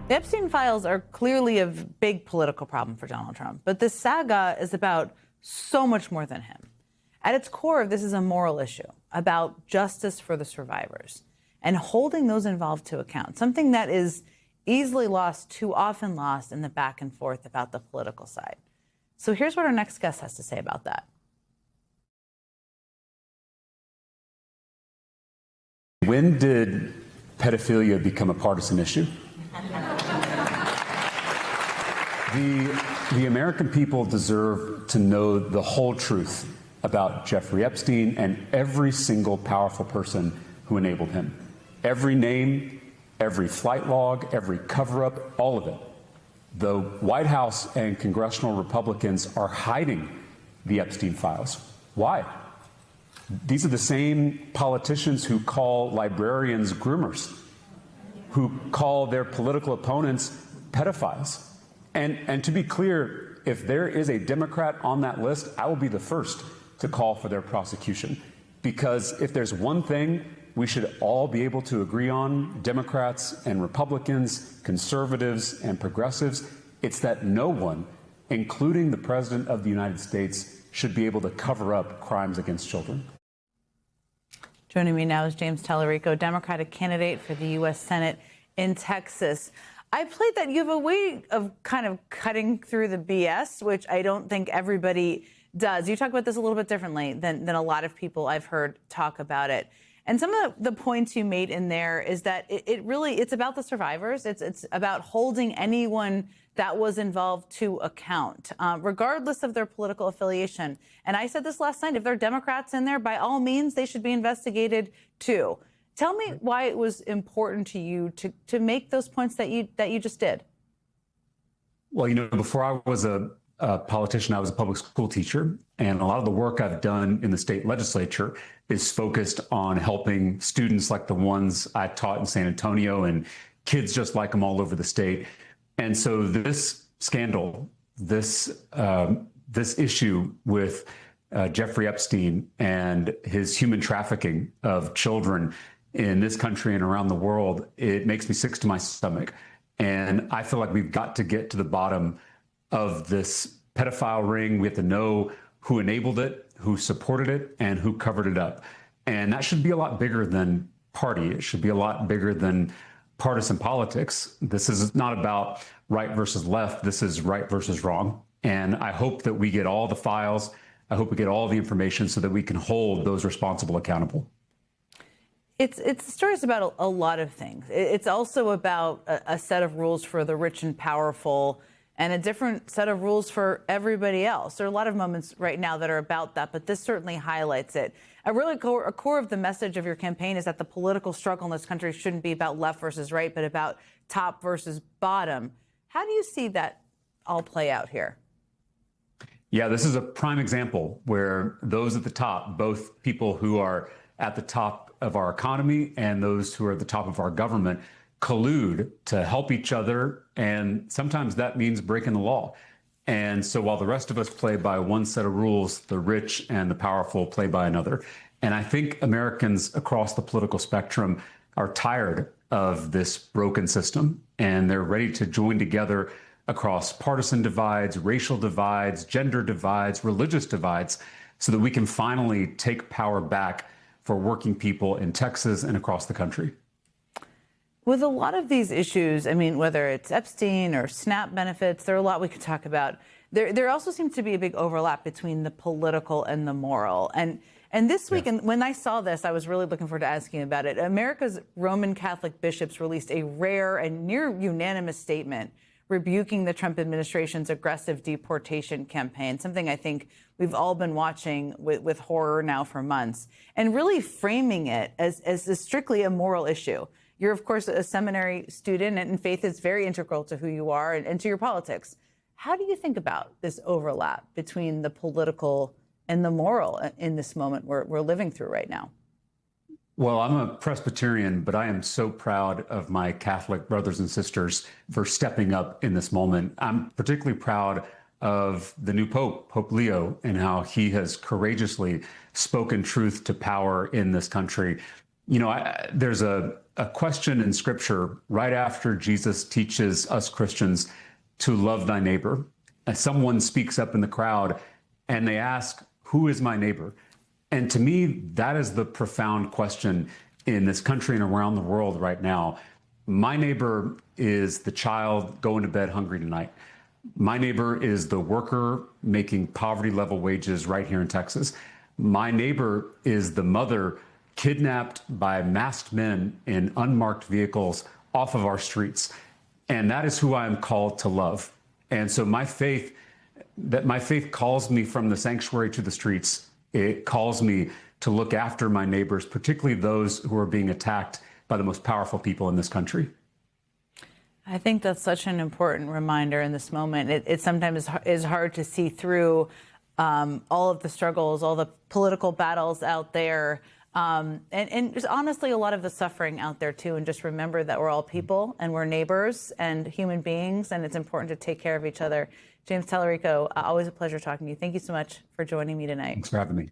The Epstein files are clearly a big political problem for Donald Trump, but this saga is about so much more than him. At its core, this is a moral issue about justice for the survivors and holding those involved to account, something that is easily lost, too often lost in the back and forth about the political side. So here's what our next guest has to say about that. When did pedophilia become a partisan issue? The American people deserve to know the whole truth about Jeffrey Epstein and every single powerful person who enabled him. Every name, every flight log, every cover-up, all of it. The White House and congressional Republicans are hiding the Epstein files. Why? These are the same politicians who call librarians groomers, who call their political opponents pedophiles. And to be clear, if there is a Democrat on that list, I will be the first to call for their prosecution. Because if there's one thing we should all be able to agree on, Democrats and Republicans, conservatives and progressives, it's that no one, including the President of the United States, should be able to cover up crimes against children. Joining me now is James Tallarico, Democratic candidate for the U.S. Senate in Texas. I played that you have a way of kind of cutting through the BS, which I don't think everybody does. You talk about this a little bit differently than a lot of people I've heard talk about it. And some of the points you made in there is that it's about the survivors. It's about holding anyone that was involved to account, regardless of their political affiliation. And I said this last night, if there are Democrats in there, by all means, they should be investigated too. Tell me why it was important to you to make those points that you just did. Well, before I was a politician, I was a public school teacher, and a lot of the work I've done in the state legislature is focused on helping students like the ones I taught in San Antonio and kids just like them all over the state. And so this scandal, this issue with Jeffrey Epstein and his human trafficking of children in this country and around the world, it makes me sick to my stomach. And I feel like we've got to get to the bottom of this pedophile ring. We have to know who enabled it, who supported it, and who covered it up. And that should be a lot bigger than party. It should be a lot bigger than partisan politics. This is not about right versus left. This is right versus wrong. And I hope that we get all the files. I hope we get all the information so that we can hold those responsible accountable. It's the story is about a lot of things. It's also about a set of rules for the rich and powerful and a different set of rules for everybody else. There are a lot of moments right now that are about that, but this certainly highlights it. A core of the message of your campaign is that the political struggle in this country shouldn't be about left versus right, but about top versus bottom. How do you see that all play out here? Yeah, this is a prime example where those at the top, both people who are at the top of our economy and those who are at the top of our government, collude to help each other. And sometimes that means breaking the law. And so while the rest of us play by one set of rules, the rich and the powerful play by another. And I think Americans across the political spectrum are tired of this broken system, and they're ready to join together across partisan divides, racial divides, gender divides, religious divides, so that we can finally take power back for working people in Texas and across the country. With a lot of these issues, I mean, whether it's Epstein or SNAP benefits, there are a lot we could talk about. There also seems to be a big overlap between the political and the moral. And this week, and when I saw this, I was really looking forward to asking about it. America's Roman Catholic bishops released a rare and near unanimous statement rebuking the Trump administration's aggressive deportation campaign, something I think we've all been watching with horror now for months, and really framing it as strictly a moral issue. You're, of course, a seminary student, and faith is very integral to who you are and to your politics. How do you think about this overlap between the political and the moral in this moment we're living through right now? Well, I'm a Presbyterian, but I am so proud of my Catholic brothers and sisters for stepping up in this moment. I'm particularly proud of the new Pope, Pope Leo, and how he has courageously spoken truth to power in this country. There's a question in Scripture right after Jesus teaches us Christians to love thy neighbor. And someone speaks up in the crowd and they ask, who is my neighbor? And to me, that is the profound question in this country and around the world right now. My neighbor is the child going to bed hungry tonight. My neighbor is the worker making poverty level wages right here in Texas. My neighbor is the mother kidnapped by masked men in unmarked vehicles off of our streets. And that is who I am called to love. And so my faith calls me from the sanctuary to the streets. It calls me to look after my neighbors, particularly those who are being attacked by the most powerful people in this country. I think that's such an important reminder in this moment. It sometimes is hard to see through all of the struggles, all the political battles out there, and just honestly a lot of the suffering out there too. And just remember that we're all people and we're neighbors and human beings, and it's important to take care of each other. James Talarico, always a pleasure talking to you. Thank you so much for joining me tonight. Thanks for having me.